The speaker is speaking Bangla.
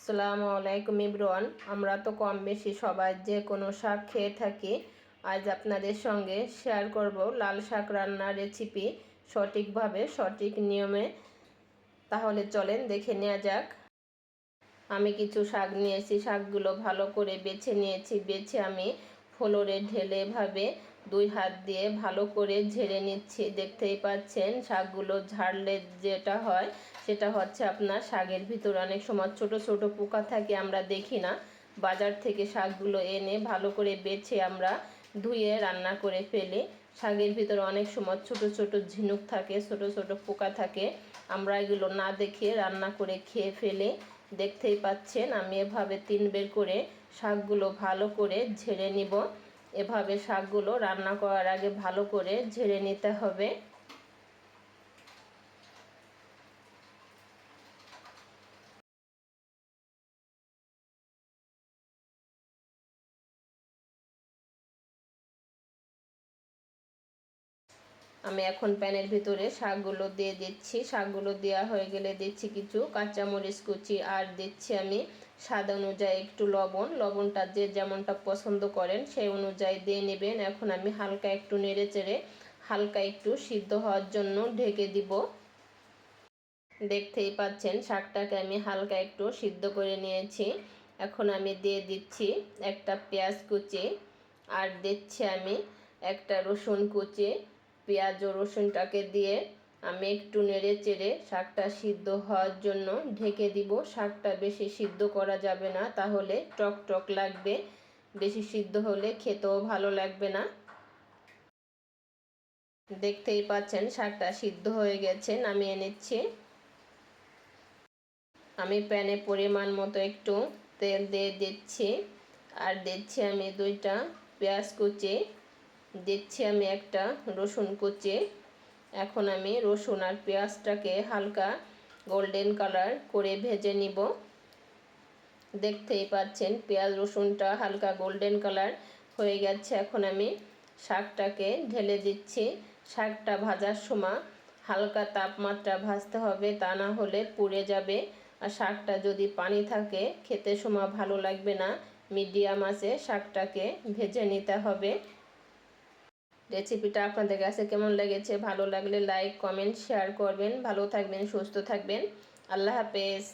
আসসালামু আলাইকুম এভরিওয়ান। আমরা তো কম বেশি সবাই যে কোনো শাক খেয়ে থাকি। আজ আপনাদের সঙ্গে শেয়ার করব লাল শাক রান্নার রেসিপি সঠিকভাবে সঠিক নিয়মে। তাহলে চলেন দেখে নেওয়া যাক। আমি কিছু শাক নিয়েছি, শাকগুলো ভালো করে বেছে নিয়েছি। বেছে আমি ফ্লোরে ঢেলে এভাবে 2 হাত দিয়ে ভালো করে ঝেড়ে নিচ্ছি। দেখতেই পাচ্ছেন শাকগুলো ঝাড়লে যেটা হয় সেটা হচ্ছে আপনার শাকের ভিতর অনেক সময় ছোট ছোট পোকা থাকে, আমরা দেখি না। বাজার থেকে শাকগুলো এনে ভালো করে বেছে আমরা ধুয়ে রান্না করে ফেলি। শাকের ভিতরে অনেক সময় ছোট ছোট ঝিনুক থাকে, ছোট ছোট পোকা থাকে, আমরা এগুলো না দেখে রান্না করে খেয়ে ফেলি। দেখতেই পাচ্ছেন আমি এভাবে 3 বের করে শাকগুলো ভালো করে ঝেড়ে নিব। এভাবে শাকগুলো রান্না করার আগে ভালো করে ঝেড়ে নিতে হবে। আমি এখন প্যানের ভিতরে শাকগুলো দিয়ে দিচ্ছি। শাকগুলো দেওয়া হয়ে গেলে দিচ্ছি কিছু কাঁচামরিচ কুচি, আর দিচ্ছি আমি স্বাদ অনুযায়ী একটু লবণ। লবণটা যে যেমনটা পছন্দ করেন সেই অনুযায়ী দিয়ে নেবেন। এখন আমি হালকা একটু নেড়ে চেড়ে হালকা একটু সিদ্ধ হওয়ার জন্য ঢেকে দিব। দেখতেই পাচ্ছেন শাকটাকে আমি হালকা একটু সিদ্ধ করে নিয়েছি। এখন আমি দিয়ে দিচ্ছি একটা পেঁয়াজ কুচি, আর দিচ্ছি আমি একটা রসুন কুচি। পেঁয়াজ ও রসুনটাকে দিয়ে আমি একটু নেড়ে চেড়ে শাকটা সিদ্ধ হওয়ার জন্য ঢেকে দিব। শাকটা বেশি সিদ্ধ করা যাবে না, তাহলে টক টক লাগবে। বেশি সিদ্ধ হলে খেতেও ভালো লাগবে না। দেখতেই পাচ্ছেন শাকটা সিদ্ধ হয়ে গেছে, নামিয়ে নিচ্ছি। আমি প্যানে পরিমাণ মতো একটু তেল দিয়ে দিচ্ছি, আর দিচ্ছি আমি 2টা পেঁয়াজ কুচি, দিচ্ছি আমি একটা রসুন কুচি। এখন আমি রসুন আর পেঁয়াজটাকে হালকা গোল্ডেন কালার করে ভেজে নিব। দেখতেই পাচ্ছেন পেঁয়াজ রসুনটা হালকা গোল্ডেন কালার হয়ে গেছে। এখন আমি শাকটাকে ঢেলে দিচ্ছি। শাকটা ভাজার সময় হালকা তাপমাত্রা ভাজতে হবে, তা না হলে পুড়ে যাবে। আর শাকটা যদি পানি থাকে খেতে সময় ভালো লাগবে না। মিডিয়াম আঁচে শাকটাকে ভেজে নিতে হবে। রেসিপিটা আপনাদের কাছে কেমন লেগেছে? ভালো লাগলে লাইক কমেন্ট শেয়ার করবেন। ভালো থাকবেন, সুস্থ থাকবেন। আল্লাহ হাফেজ।